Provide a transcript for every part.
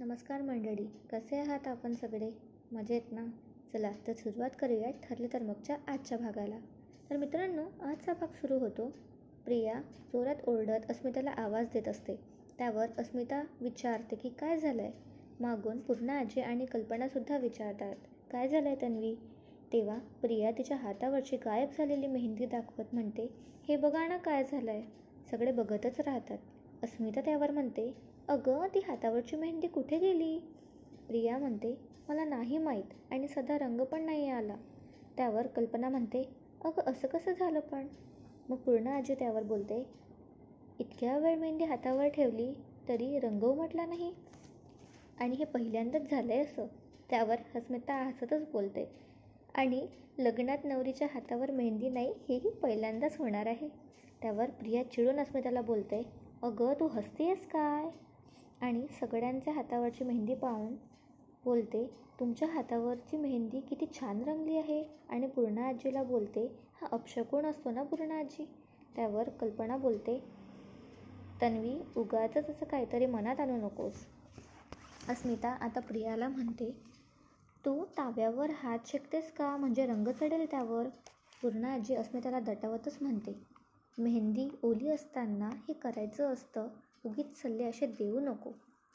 नमस्कार मंडळी, कसे आहात आपण सगळे? मजेत ना? चला तर सुरुवात करूयात ठरले तर मगच्या आजच्या भागाला. तर मित्रांनो, आजचा भाग सुरू होतो. प्रिया जोरात ओरडत अस्मिताला आवाज देत असते. त्यावर अस्मिता विचारते की काय झालंय. मागून पूर्णा आजी आणि कल्पनासुद्धा विचारतात, काय झालंय तन्वी? तेव्हा प्रिया तिच्या हातावरची गायब झालेली मेहंदी दाखवत म्हणते, हे बघा ना काय झालंय. सगळे बघतच राहतात. अस्मिता त्यावर म्हणते, अगं ती हातावरची मेहंदी कुठे गेली? प्रिया म्हणते, मला नाही माहीत आणि सध्या रंग पण नाही आला. त्यावर कल्पना म्हणते, अगं असं कसं झालं पण? मग पूर्णा आजी त्यावर बोलते, इतक्या वेळ मेहंदी हातावर ठेवली तरी रंग उमटला नाही आणि हे पहिल्यांदाच झालंय असं. त्यावर अस्मिता हसतच बोलते, आणि लग्नात नवरीच्या हातावर मेहंदी नाही हेही पहिल्यांदाच होणार आहे. त्यावर प्रिया चिडून अस्मिताला बोलते, अगं तू हसतेस काय? आणि सगळ्यांच्या हातावरची मेहंदी पाहून बोलते, तुमच्या हातावरची मेहंदी किती छान रंगली आहे. आणि पूर्णा आजीला बोलते, हा अपशकुन असतो ना पूर्णा आजी? त्यावर कल्पना बोलते, तन्वी उगाचच असं काहीतरी मनात आणू नकोस. अस्मिता आता प्रियाला म्हणते, तू ताव्यावर हात शेकतेस का? म्हणजे रंग चढेल त्यावर. पूर्णा आजी अस्मिताला दटावतच म्हणते, मेहंदी ओली असताना हे करायचं असतं, उगीच सल्ले असे देऊ नको.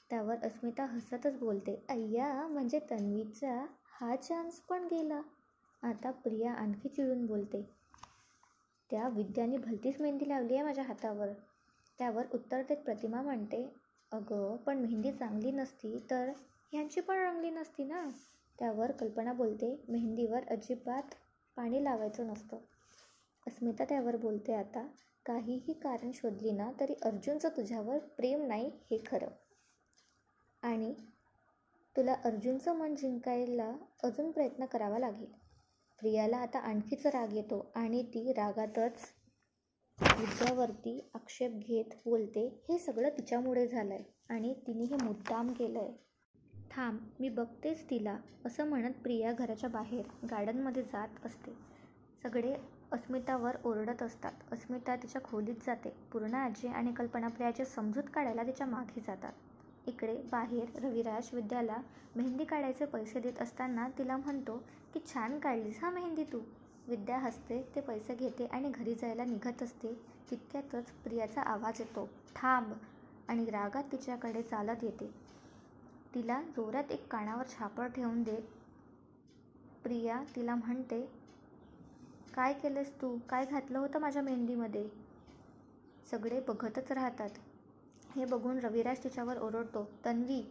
त्यावर अस्मिता हसतच बोलते, अय्या म्हणजे तन्वीचा हा चान्स पण गेला. आता प्रिया आणखी चिडून बोलते, त्या विद्याने भलतीच मेहंदी लावली आहे माझ्या हातावर. त्यावर उत्तर देत प्रतिमा म्हणते, अगं पण मेहंदी चांगली नसती तर ह्यांची पण रंगली नसती ना. त्यावर कल्पना बोलते, मेहंदीवर अजिबात पाणी लावायचं नसतं. अस्मिता त्यावर बोलते, आता काहीही कारण शोधली ना तरी अर्जुनचं तुझ्यावर प्रेम नाही हे खरं, आणि तुला अर्जुनचं मन जिंकायला अजून प्रयत्न करावा लागेल. प्रियाला आता आणखीच राग येतो आणि ती रागातच विद्यावरती आक्षेप घेत बोलते, हे सगळं तिच्यामुळे झालंय आणि तिने हे मुद्दाम केलंय. थांब मी बघतेच तिला, असं म्हणत प्रिया घराच्या बाहेर गार्डनमध्ये जात असते. सगळे अस्मितावर ओरडत असतात. अस्मिता तिच्या खोलीत जाते. पूर्णा आजी आणि कल्पना प्रियाची समजूत काढायला तिच्या मागे जातात. इकडे बाहेर रविराज विद्याला मेहंदी काढायचे पैसे देत असताना तिला म्हणतो की छान काढलीस हा मेहंदी तू. विद्या हसते, ते पैसे घेते आणि घरी जायला निघत असते. तितक्यातच प्रियाचा आवाज येतो, थांब, आणि रागात तिच्याकडे चालत येते. तिला जोरात एक कानावर छापड ठेवून देत प्रिया तिला म्हणते, काय केलंस तू? काय घातलं होतं माझ्या मेहंदीमध्ये? सगळे बघतच राहतात. हे बघून रविराज तिच्यावर ओरडतो, तन्वी.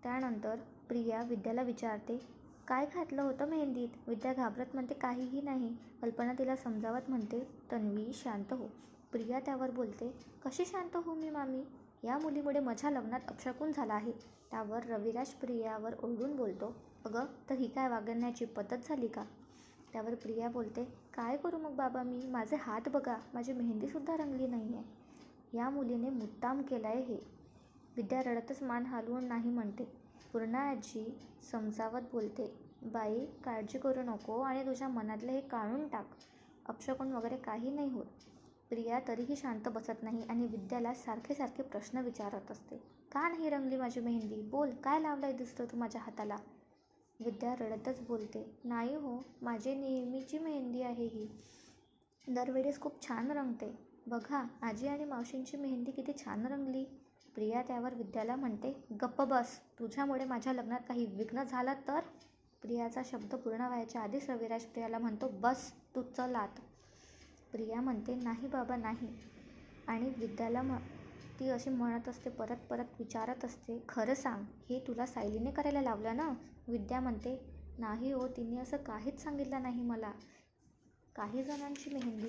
त्यानंतर प्रिया विद्याला विचारते, काय घातलं होतं मेहंदीत? विद्या घाबरत म्हणते, काहीही नाही. कल्पना तिला समजावत म्हणते, तन्वी शांत हो. प्रिया त्यावर बोलते, कशी शांत हो मी मामी? या मुलीमुळे माझ्या लग्नात अपशकुन झाला आहे. त्यावर रविराज प्रियावर ओरडून बोलतो, अगं तर ही काय वागण्याची पद्धत झाली का? त्यावर प्रिया बोलते, काय करू मग बाबा मी? माझे हात बघा, माझी मेहंदीसुद्धा रंगली नाही आहे. या मुलीने मुद्दाम केलाय हे. विद्या रडतच मान हलवून नाही म्हणते. पूर्णा आजी समजावत बोलते, बाई काळजी करू नको आणि तुझ्या मनातले हे काढून टाक, अपशकुन वगैरे काही नाही होत. प्रिया तरीही शांत बसत नाही आणि विद्याला सारखे सारखे प्रश्न विचारत असते, का नाही रंगली माझी मेहंदी? बोल, काय लावलंय दिसतं तू माझ्या हाताला? विद्या रडतच बोलते, नाही हो, माझी नेहमीची मेहंदी आहे ही, दरवेळेस खूप छान रंगते. बघा आजी आणि मावशींची मेहंदी किती छान रंगली. प्रिया त्यावर विद्याला म्हणते, गप्प बस, तुझ्यामुळे माझ्या लग्नात काही विघ्न झालं तर? प्रियाचा शब्द पूर्ण व्हायच्या आधीच रविराज प्रियाला म्हणतो, बस तू चल आत. प्रिया म्हणते, नाही बाबा नाही. आणि विद्याला ती अशी म्हणत असते, परत परत विचारत असते, खरं सांग, हे तुला सायलीने करायला लावलं ना? विद्या म्हणते, नाही हो, तिने असं काहीच सांगितलं नाही मला. काही जणांची मेहंदी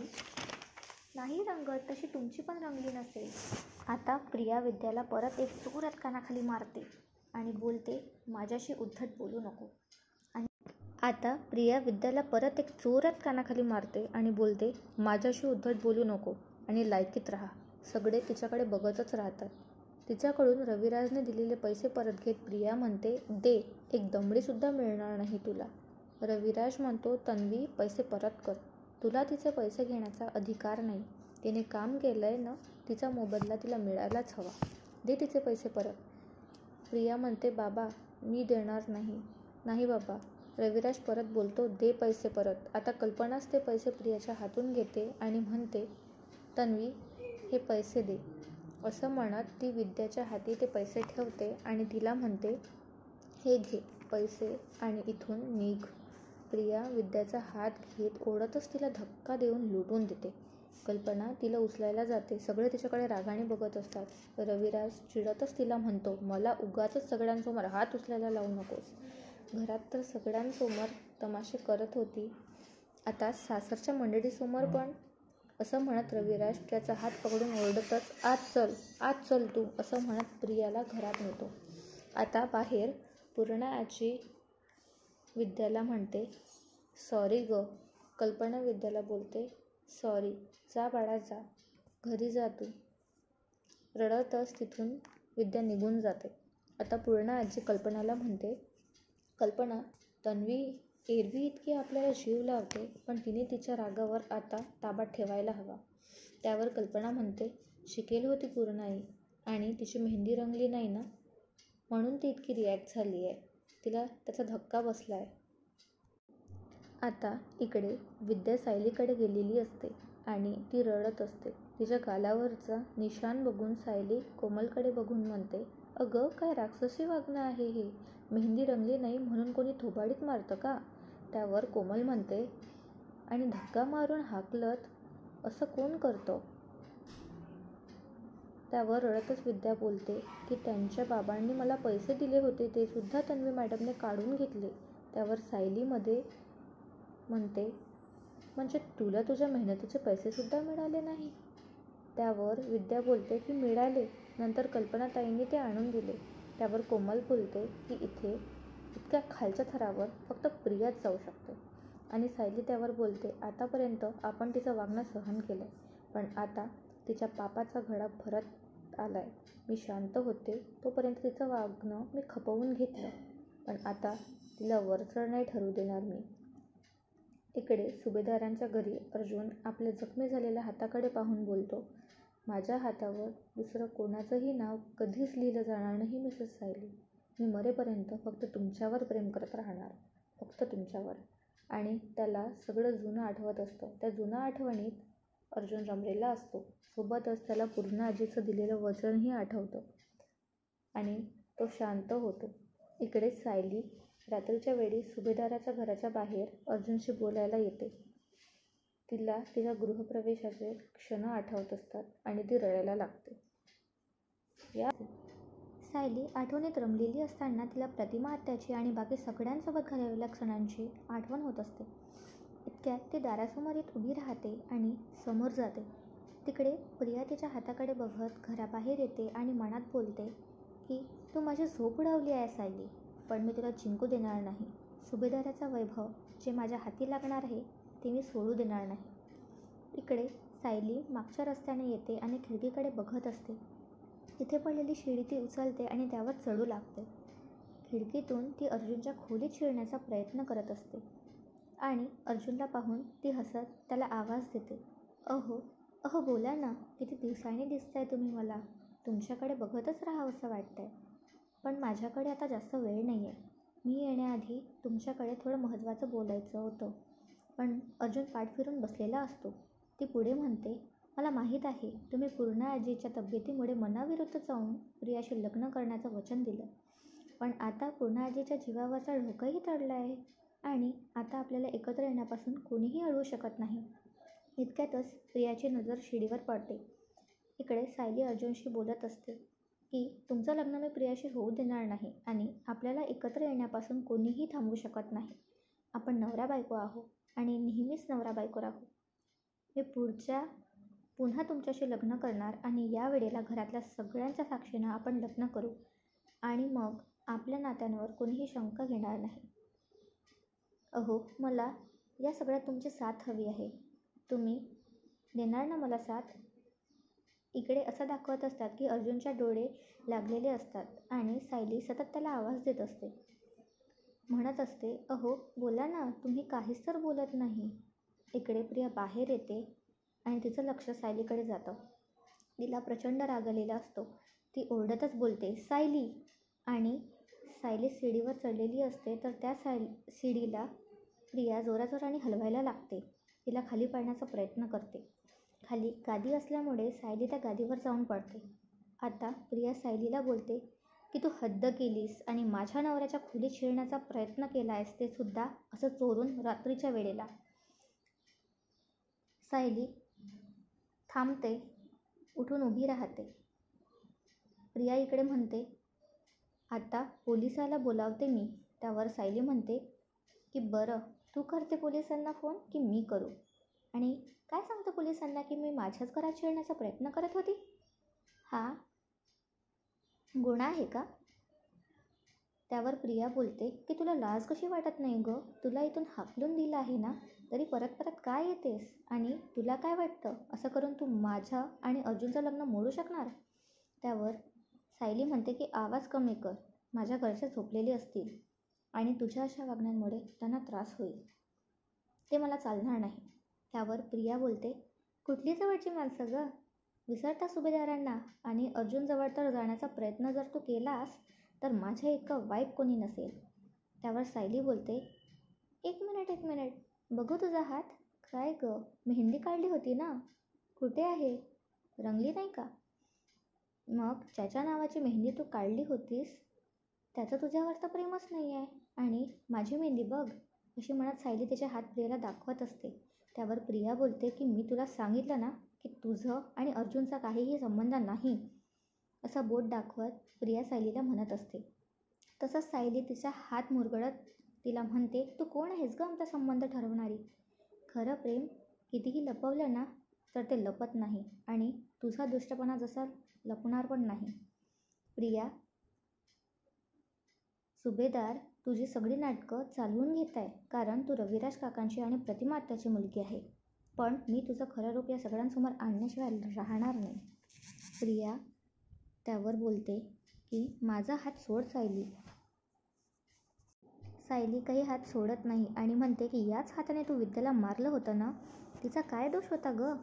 नाही रंगत तशी तुमची पण रंगली नसेल. आता प्रिया विद्याला परत एक जोरात कानाखाली मारते आणि बोलते, माझ्याशी उद्धट बोलू नको. आता प्रिया विद्याला परत एक जोरात कानाखाली मारते आणि बोलते, माझ्याशी उद्धट बोलू नको आणि लायकीत राहा. सगळे तिच्याकडे बघतच राहतात. तिच्याकडून रविराजने दिलेले पैसे परत घेत प्रिया म्हणते, दे, एक दमडीसुद्धा मिळणार नाही तुला. रविराज म्हणतो, तन्वी पैसे परत कर, तुला तिचे पैसे घेण्याचा अधिकार नाही. तिने काम केलंय ना, तिचा मोबदला तिला मिळायलाच हवा, दे तिचे पैसे परत. प्रिया म्हणते, बाबा मी देणार नाही. नाही बाबा. रविराज परत बोलतो, दे पैसे परत. आता कल्पनाच ते पैसे प्रियाच्या हातून घेते आणि म्हणते, तन्वी हे पैसे दे. असं म्हणत ती विद्याच्या हाती ते पैसे ठेवते आणि तिला म्हणते, हे घे पैसे आणि इथून निघ. प्रिया विद्याचा हात घेत ओढतच तिला धक्का देऊन लुटून देते. कल्पना तिला उचलायला जाते. सगळे तिच्याकडे रागाने बघत असतात. रविराज चिडतच तिला म्हणतो, मला उगाचच सगळ्यांसमोर हात उचलायला लावू नकोस. घरात तर सगळ्यांसमोर तमाशे करत होती, आता सासरच्या मंडळीसमोर पण. असं म्हणत रविराज त्याचा हात पकडून ओरडतच, आत चल तू, असं म्हणत प्रियाला घरात नेतो. आता बाहेर पूर्णा आजी विद्याला म्हणते, सॉरी ग. कल्पना विद्याला बोलते, सॉरी. जा बाळा जा, घरी जा तू. रडतच तिथून विद्या निघून जाते. आता पूर्णा आजी कल्पनाला म्हणते, कल्पना, तन्वी एरवी इतकी आपल्याला जीव लावते, पण तिने तिच्या रागावर आता ताबा ठेवायला हवा. त्यावर कल्पना म्हणते, शिकेल होती पूर्णाई आणि तिची मेहंदी रंगली नाही ना, म्हणून ती इतकी रिॲक्ट झाली आहे. तिला त्याचा धक्का बसलाय. आता इकडे विद्या सायलीकडे गेलेली असते आणि ती रडत असते. तिच्या गालावरचा निशाण बघून सायली कोमलकडे बघून म्हणते, अगं काय राक्षसी वागणं आहे हे. मेहंदी रंगली नाही म्हणून कोणी थोबाडीत मारतं का? त्यावर कोमल म्हणते, आणि धक्का मारून हाकलत असं कोण करतं? त्यावर रडतच विद्या बोलते की त्यांच्या बाबांनी मला पैसे दिले होते, ते सुद्धा तन्वी मॅडमने काढून घेतले. त्यावर सायली मध्ये म्हणते, म्हणजे तुला तुझ्या मेहनतीचे पैसे सुद्धा मिळाले नाही? त्यावर विद्या बोलते की मिळाले, नंतर कल्पनाताईंनी ते आणून दिले. त्यावर कोमल बोलते की इतक्या खालच्या थरावर फक्त प्रियाच जाऊ शकते. आणि सायली त्यावर बोलते, आतापर्यंत आपण तिचं वागणं सहन केलंय, पण आता तिच्या पापाचा घडा भरत आलाय. मी शांत होते तोपर्यंत तिचं वागणं मी खपवून घेतलं, पण आता तिला वरचढ नाही ठरवू देणार मी. इकडे सुभेदारांच्या घरी अर्जुन आपल्या जखमी झालेल्या हाताकडे पाहून बोलतो, माझ्या हातावर दुसरं कोणाचंही नाव कधीच लिहिलं जाणार नाही मिसेस सायली. मी मरेपर्यंत फक्त तुमच्यावर प्रेम करत राहणार, फक्त तुमच्यावर. आणि त्याला सगळं जुनं आठवत असतं. त्या जुन्या आठवणीत अर्जुन रमलेला असतो. सोबतच त्याला पूर्णा आजीचं दिलेलं वचनही आठवतं आणि तो शांत होतो. इकडे सायली रात्रीच्या वेळी सुभेदाराच्या घराच्या बाहेर अर्जुनशी बोलायला येते. तिला तिच्या गृहप्रवेशाचे क्षण आठवत असतात आणि ती रडायला लागते. सायली आठवणीत रमलेली असताना तिला प्रतिमा आत्याची आणि बाकी सगळ्यांसोबत घालवलेल्या क्षणांची आठवण होत असते. इतक्यात ती दारासमोर येत उभी राहते आणि समोर जाते. तिकडे प्रिया तिच्या हाताकडे बघत घराबाहेर येते आणि मनात बोलते की तू माझी झोप उडवली आहे सायली, पण मी तुला जिंकू देणार नाही. सुभेदाराचा वैभव जे माझ्या हाती लागणार आहे ते मी सोडू देणार नाही. इकडे सायली मागच्या रस्त्याने येते आणि खिडकीकडे बघत असते. तिथे पडलेली शिडी ती उचलते आणि त्यावर चढू लागते. खिडकीतून ती अर्जुनच्या खोलीत शिरण्याचा प्रयत्न करत असते आणि अर्जुनला पाहून ती हसत त्याला आवाज देते, अहो बोला ना, किती दिवसांनी दिसताय तुम्ही मला. तुमच्याकडे बघतच राहावंसं वाटतंय, पण माझ्याकडे आता जास्त वेळ नाही आहे. मी येण्याआधी तुमच्याकडे थोडं महत्त्वाचं बोलायचं होतं. पण अर्जुन पाठ फिरून बसलेला असतो. ती पुढे म्हणते, मला माहीत आहे तुम्ही पूर्णा आजीच्या तब्येतीमुळे मनाविरुद्ध जाऊन प्रियाशी लग्न करण्याचं वचन दिलं, पण आता पूर्णा आजीच्या जीवावरचा धोकाही टळला आहे आणि आता आपल्याला एकत्र येण्यापासून कोणीही अडवू शकत नाही. इतक्यातच प्रियाची नजर शिडीवर पडते. इकडे सायली अर्जुनशी बोलत असते की तुमचं लग्न मी प्रियाशी होऊ देणार नाही आणि आपल्याला एकत्र येण्यापासून कोणीही थांबवू शकत नाही. आपण नवरा बायको आहोत आणि नेहमीच नवरा बायको राहू. मी पुन्हा तुमच्याशी लग्न करणार आणि या वेळेला घरातल्या सगळ्यांच्या साक्षीनं आपण लग्न करू आणि मग आपल्या नात्यांवर कोणीही शंका घेणार नाही. मला या सगळ्यात तुमची साथ हवी आहे. तुम्ही देणार ना मला साथ? इकडे असं दाखवत असतात की अर्जुनच्या डोळे लागलेले असतात आणि सायली सतत त्याला आवाज देत असते, म्हणत असते, बोला ना, तुम्ही काहीच तर बोलत नाही. इकडे प्रिया बाहेर येते आणि तिचं लक्ष सायलीकडे जातं. तिला प्रचंड राग आलेला असतो. ती ओरडतच बोलते, सायली, आणि सायली शिडीवर चढलेली असते. तर त्या शिडीला प्रिया जोराजोराने हलवायला लागते. तिला खाली पाडण्याचा प्रयत्न करते. खाली गादी असल्यामुळे सायली त्या गादीवर जाऊन पडते. आता प्रिया सायलीला बोलते की तू हद्द केलीस आणि माझ्या नवऱ्याच्या खोलीत शिरण्याचा प्रयत्न केला आहेस, ते सुद्धा असं चोरून रात्रीच्या वेळेला. सायली थांबते, उठून उभी राहते. प्रिया इकडे म्हणते आता पोलिसाला बोलावते मी. त्यावर सायली म्हणते की बरं, तू करते पोलिसांना फोन की मी करू? आणि काय सांगतं पोलिसांना की मी माझ्याच घरात शिरण्याचा प्रयत्न करत होती? हा गुन्हा आहे का? त्यावर प्रिया बोलते की तुला लाज कशी वाटत नाही गं? तुला इथून हाकलून दिलं आहे ना, तरी परत परत काय येतेस? आणि तुला काय वाटतं असं करून तू माझं आणि अर्जुनचं लग्न मोडू शकणार? त्यावर सायली म्हणते की आवाज कमी कर, माझ्या घरचे झोपलेले असतील आणि तुझ्या अशा वागण्यामुळे त्यांना त्रास होईल, ते मला चालणार नाही. त्यावर प्रिया बोलते कुठली जवळची माणसं गं? विसरता सुभेदारांना. आणि अर्जुनजवळ तर जाण्याचा प्रयत्न जर तू केलास तर माझ्या इतकं वाईट कोणी नसेल. त्यावर सायली बोलते एक मिनिट बघू तुझा हात. काय गं, मेहंदी काढली होती ना? कुठे आहे? रंगली नाही का? मग ज्याच्या नावाची मेहंदी तू काढली होतीस त्याचं तुझ्यावर तर प्रेमच नाही आहे. आणि माझी मेहंदी बघ, अशी म्हणत सायली तिचे हात प्रियाला दाखवत असते. त्यावर प्रिया बोलते की मी तुला सांगितलं ना की तुझं आणि अर्जुनचा काहीही संबंध नाही, असा बोट दाखवत प्रिया सायलीला म्हणत असते. तसंच सायली तिचा हात मुरगळत तिला म्हणते तू कोण आहेस गं आमचा संबंध ठरवणारी? खरं प्रेम कितीही लपवलं ना तर ते लपत नाही आणि तुझा दुष्टपणा जसा लपणार पण नाही. प्रिया, सुभेदार तुझी सगळी नाटकं चालवून घेत आहे कारण तू रविराज काकांची आणि प्रतिमा आत्याची मुलगी आहे. पण मी तुझं खरं रूप या सगळ्यांसमोर आणण्याशिवाय राहणार नाही. प्रिया त्यावर बोलते की माझा हात सोड सायली. सायली काही हात सोडत नाही आणि म्हणते की याच हाताने तू विद्याला मारलं होतं ना, तिचा काय दोष होता गं?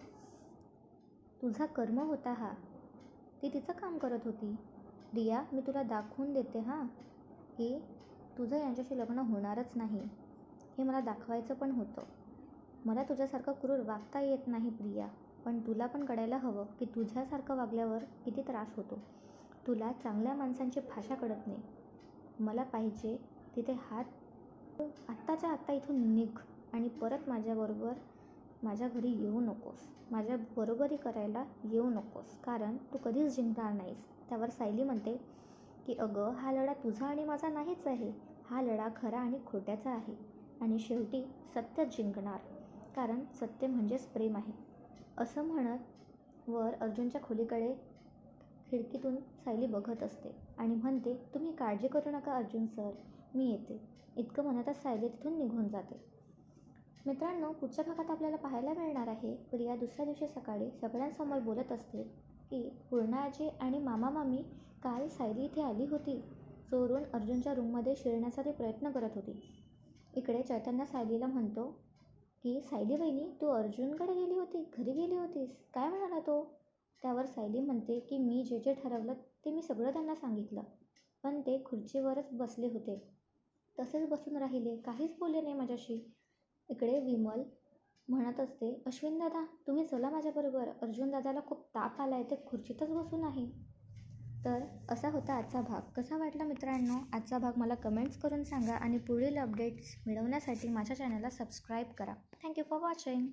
तुझा कर्म होता हा, ती तिचं काम करत होती. प्रिया, मी तुला दाखवून देते हां की तुझं यांच्याशी लग्न होणारच नाही, हे मला दाखवायचं पण होतं. मला तुझ्यासारखं क्रूर वागता येत नाही प्रिया, पण तुला पण कळायला हवं की तुझ्यासारखं वागल्यावर किती त्रास होतो. तुला चांगल्या माणसांची भाषा कळत नाही. मला पाहिजे तिथे हात. आत्ताच्या आत्ता इथून निघ आणि परत माझ्याबरोबर माझ्या घरी येऊ नकोस. माझ्या बरोबरी करायला येऊ नकोस, कारण तू कधीच जिंकणार नाहीस. त्यावर सायली म्हणते की अगं, हा लढा तुझा आणि माझा नाहीच आहे. हा लढा खरा आणि खोट्याचा आहे आणि शेवटी सत्यच जिंकणार, कारण सत्य म्हणजेच प्रेम आहे. असं म्हणत वर अर्जुनच्या खोलीकडे खिडकीतून सायली बघत असते आणि म्हणते तुम्ही काळजी करू नका अर्जुन सर, मी येते. इतकं म्हणतच सायली तिथून निघून जाते. मित्रांनो, पुढच्या भागात आपल्याला पाहायला मिळणार आहे प्रिया दुसऱ्या दिवशी सकाळी सगळ्यांसमोर बोलत असते की पूर्णा आजी आणि मामा मामी काल सायली इथे आली होती. चोरून अर्जुनच्या रूममध्ये शिरण्याचा ती प्रयत्न करत होती. इकडे चैतन्य सायलीला म्हणतो की सायली बहिणी, तू अर्जुनकडे गेली होती, घरी गेली होतीस, काय म्हणाला तो? त्यावर सायली म्हणते की मी जे जे ठरवलं ते मी सगळं त्यांना सांगितलं, पण ते खुर्चीवरच बसले होते, तसेच बसून राहिले, काहीच बोलले नाही माझ्याशी. इकडे विमल म्हणत असते अश्विन दादा, तुम्ही चला माझ्याबरोबर, अर्जुन दादाला खूप ताप आला आहे, ते खुर्चीतच बसून आहे. तर असा होता आजचा भाग. कसा वाटला मित्रांनो आजचा भाग मला कमेंट्स करून सांगा आणि पुढील अपडेट्स मिळवण्यासाठी माझ्या चॅनलला सबस्क्राईब करा. Thank you for watching.